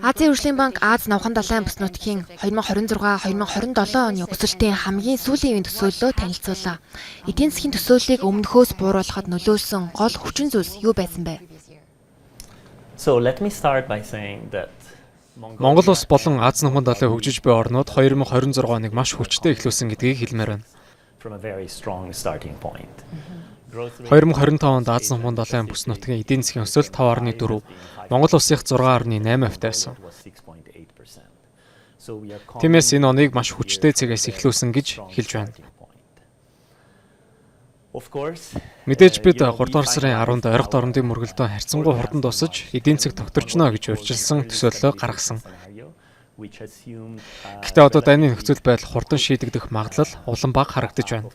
Азийн хөгжлийн банк Аз Навхан далайн бүс нутгийн 2026-2027 оны өсөлтийн хамгийн сүүлийн үеийн төсөөллөө танилцууллаа. Эдийн засгийн төсөөллийг өмнөхөөс бууруулахад нөлөөсөн гол хүчин зүйлс юу байсан бэ? So let me start by saying that Монгол улс болон Аз Навхан далайн хөгжиж буй орнууд 2026 оныг маш хүчтэй эхлүүлсэн гэдгийг хэлмээр байна. from a very strong starting point. 2025 онд Аз Навхан далайн бүс нутгийн эдийн засгийн өсөлт 5.4, Монгол улсынх 6.8% байсан. Тиймээс энэ оныг маш хүчтэй цэгээс эхлүүлсэн гэж хэлж байна. Мэдээж бид 3 дугаар сарын 10-нд ойролт орондын мөргөлдөө харьцангуй хурдан дуусаж эдийн засаг тогтворчно гэж урьдчилсан төсөөллөө гаргасан. Гэхдээ одоо дайны нөхцөл байдал хурдан шийдэгдэх магадлал улам бага харагдаж байна.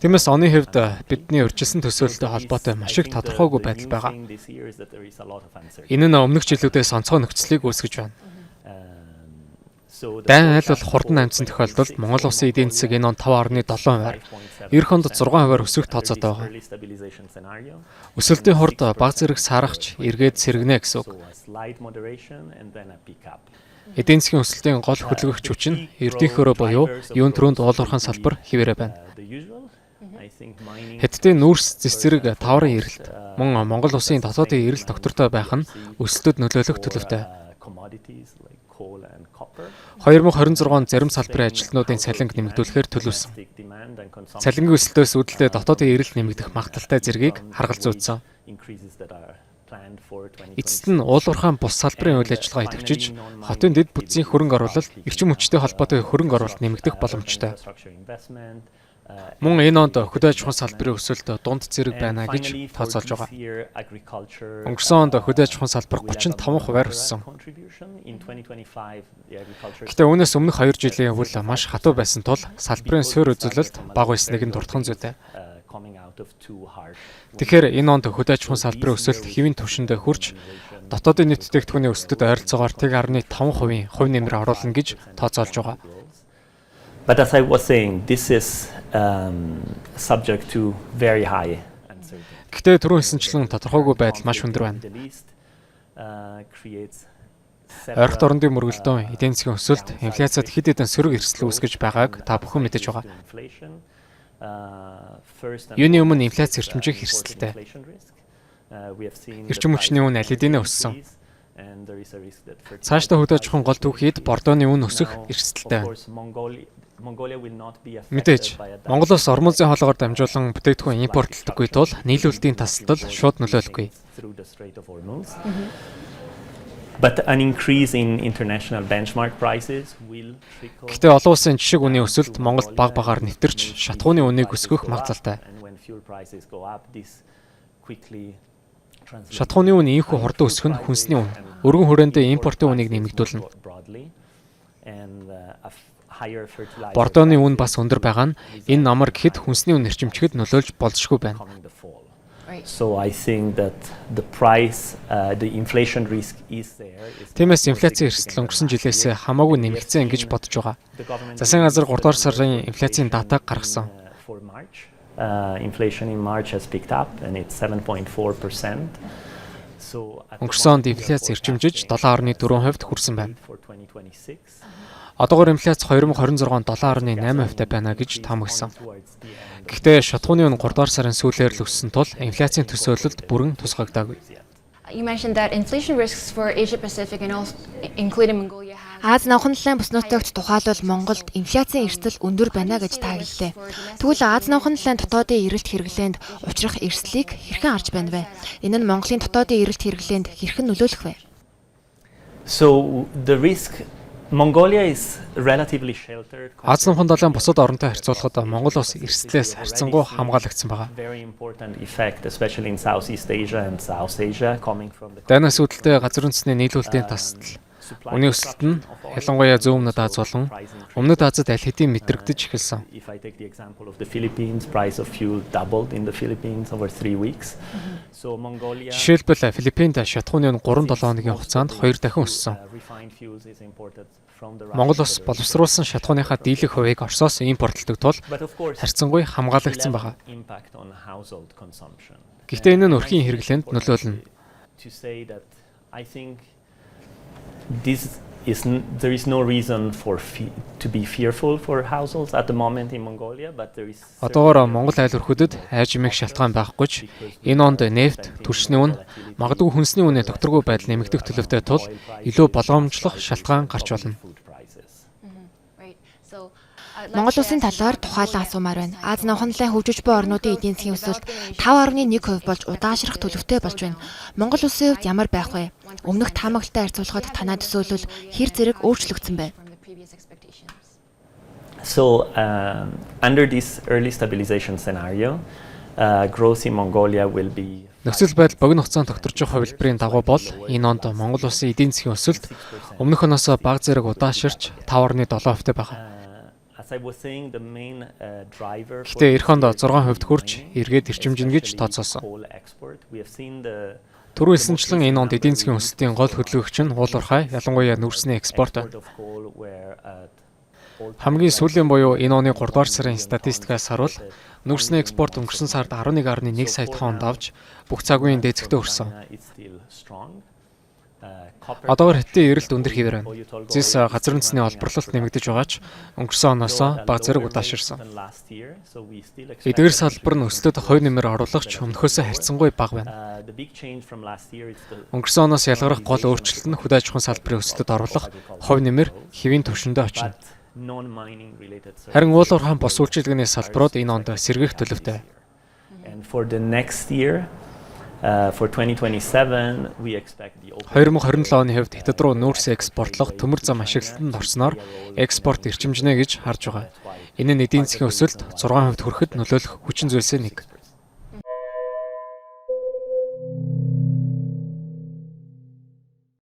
Тиймээс оны хувьд бидний урьдчилсан төсөөлөлтэй холбоотой маш их тодорхойгүй байдал байгаа. Энэ нь өмнөх жилүүдээс онцгой нөхцөлийг үүсгэж байна. Дайн айл бол хурдан амжсан тохиолдолд Монгол улсын эдийн засаг энэ он 5.7%, эх онд 6% өсөх тооцоод байгаа. Өсөлтийн хурд бага зэрэг сарахч эргээд сэргэнэ гэсэн үг. Эдийн засгийн өсөлтийн гол хөдөлгөгч хүч нь эрдэнэхөөрөө буюу юун төрөнд уулуурхайн салбар хിവэрэ байна. Хэдтээ нүүрс зэс зэрэг таврын эрэлт, мөн Монгол улсын дотоодын эрэлт доктортой байх нь өсөлтөд нөлөөлөх төлөвтэй. 2026 онд зарим салбарын ажилтнуудын цалинг нэмэгдүүлэхээр төлөвлөсөн. Цалингийн өсөлтөөс үүдэлтэй дотоодын эрэлт нэмэгдэх магадaltaй зэргийг харгалзуулсан. Эцэст нь уулуурхайн бус салбарын үйл ажиллагаа идэвхжиж, хотын дэд бүтцийн хөрөнгө оруулалт, эрчим хүчтэй холбоотой хөрөнгө оруулалт нэмэгдэх боломжтой. Мөн энэ онд хөдөө аж ахуйн салбарын өсөлт дунд зэрэг байна гэж тооцоолж байгаа. Өнгөрсөн онд хөдөө аж ахуйн салбар 35% өссөн. Гэхдээ үүнээс өмнөх 2 жилийн үйл маш хатуу байсан тул салбарын суурь үзүүлэлт бага байсныг нь дурдхан зүйтэй. Тэгэхээр энэ онд хөдөө аж ахуйн салбарын өсөлт хэвийн түвшинд хүрч дотоодын нийт бүтээгдэхүүний өсөлтөд ойролцоогоор 1.5% хувь нэмэр оруулна гэж тооцоолж байгаа. But as I was saying, this is subject to very high uncertainty. Гэхдээ түрүүн хэлсэнчлэн тодорхойгүй байдал маш өндөр байна. Ойролт орондын мөргөлдөөн, эдийн засгийн өсөлт, инфляцид хэд хэдэн сөрөг эрсдэл үүсгэж байгааг та бүхэн мэдэж байгаа. Юуны өмнө инфляц эрчимжих эрсдэлтэй. Эрчим хүчний үн аль хэдийнэ өссөн. Цаашдаа хөдөө аж ахуйн гол түүхийд бордооны үн өсөх эрсдэлтэй. Мэдээж, Монгол улс ормон зүйн хоолойгоор дамжуулан бүтээгдэхүүн импортлдоггүй тул нийлүүлэлтийн тасалдал шууд нөлөөлөхгүй. But an increase in international benchmark prices will trickle. Гэхдээ олон улсын жишг үнийн өсөлт Монголд бага багаар нэвтэрч шатхууны үнийг өсгөх магадлалтай. Шатхууны үн ийхүү хурдан өсөх нь хүнсний үн, өргөн хүрээндээ импортын үнийг нэмэгдүүлнэ. Бордооны үн бас өндөр байгаа нь энэ намар гэхэд хүнсний үн эрчимчгэд нөлөөлж болзошгүй байна. So I think that the price, the inflation risk is there. Тиймээс инфляцийн эрсдэл өнгөрсөн жилээс хамаагүй нэмэгдсэн гэж бодож байгаа. Засгийн газар 3 дугаар сарын инфляцийн датаг гаргасан. Inflation in March has picked up and it's 7.4%. Өнгөрсөн онд инфляц эрчимжиж 7.4% хүрсэн байна. Одоогоор инфляц 2026 онд 7.8% байна гэж таамагласан. Гэхдээ шатхууны үн 3 дугаар сарын сүүлээр л өссөн тул инфляцийн төсөөлөлд бүрэн тусгагдаагүй. You mentioned that inflation risks for Asia Pacific and also including Mongolia have Аз Навхан далайн бүс нутагт тухайлбал Монголд инфляцийн эрсдэл өндөр байна гэж тааглалээ. Тэгвэл Аз Навхан далайн дотоодын эрэлт хэрэглээнд учрах эрсдлийг хэрхэн харж байна вэ? Энэ нь Монголын дотоодын эрэлт хэрэглээнд хэрхэн нөлөөлөх вэ? So the risk Mongolia is relatively sheltered. Аз Навхан далайн бусад оронтой харьцуулахад Монгол улс эрсдлээс харьцангуй хамгаалагдсан байгаа. Very important effect, especially in Southeast Asia and South Asia, coming from the Дайнаас үүдэлтэй газар үндэсний нийлүүлэлтийн тасалдал. Үнийн өсөлт нь ялангуяа Зүүн Өмнөд Аз болон Өмнөд Азад аль хэдийн мэдрэгдэж эхэлсэн. If I take the example of the Philippines, price of fuel doubled in the Philippines over 3 weeks. So Mongolia Жишээлбэл Филиппинд шатхууны үн 3-7 хоногийн хугацаанд 2 дахин өссөн. refined fuels is imported from the Монгол улс боловсруулсан шатхууныхаа дийлэх хувийг Оросоос импортлдог тул But of course, харьцангуй хамгаалагдсан байгаа. impact on household consumption. Гэхдээ энэ нь өрхийн хэрэглээнд нөлөөлнө. To say that I think there is no reason to be fearful for households at the moment in Mongolia, but there is Одоогоор Монгол айл өрхөдөд хайж имэх шалтгаан байхгүй ч энэ онд нефт, түлшний үн, магадгүй хүнсний үнэ докторгүй байдал нэмэгдэх төлөвтэй тул илүү болгоомжлох шалтгаан гарч болно. Монгол улсын талаар тухайлан асуумаар байна. Аз намханлын хөгжиж буй орнуудын эдийн засгийн өсөлт 5.1% болж удаашрах төлөвтэй болж байна. Монгол улсын хувьд ямар байх вэ? Өмнөх таамаглалтай харьцуулахад танаа төсөөлөл хэр зэрэг өөрчлөгдсөн бэ? So under this early stabilization scenario, growth in Mongolia will be Нөхцөл байдал богино хугацаанд тогтворж байгаа хувилбарын дагуу бол энэ онд Монгол улсын эдийн засгийн өсөлт өмнөх оноос бага зэрэг удааширч 5.7% байгаа. Гэтэ эх онд 6% хүрч эргээд ирчимжнэ гэж тооцоосон. Түрүү хэлсэнчлэн энэ онд эдийн засгийн өсөлтийн гол хөдөлгөгч нь уул уурхай, ялангуяа нүрсний экспорт. Хамгийн сүүлийн буюу энэ оны 3 дугаар сарын статистикаас харуул нүрсний экспорт өнгөрсөн сард 11.1 сая тоннд авч бүх цагийн дээцэгтээ өрсөн. Одоогоор хятадын эрэлт өндөр хэвээр байна. Зис газар үндэсний олборлолт нэмэгдэж байгаа ч өнгөрсөн оноос бага зэрэг удааширсан. Эдгээр салбар нь өсөлтөд хувь нэмэр оруулагч өмнөхөөсөө харьцангуй бага байна. Өнгөрсөн оноос ялгарх гол өөрчлөлт нь хөдөө аж ахуйн салбарын өсөлтөд оруулах хувь нэмэр хэвийн түвшиндээ очино. Харин уул уурхайн бос үйлчилгээний салбарууд энэ онд сэргийх төлөвтэй. For the next year, for 2027 we expect the 2027 оны хувьд хятад руу нүүрс экспортлох төмөр зам ашиглалтанд орсноор экспорт эрчимжнэ гэж харж байгаа. Энэ нь эдийн засгийн өсөлт 6% хүрэхэд нөлөөлөх хүчин зүйлсийн нэг.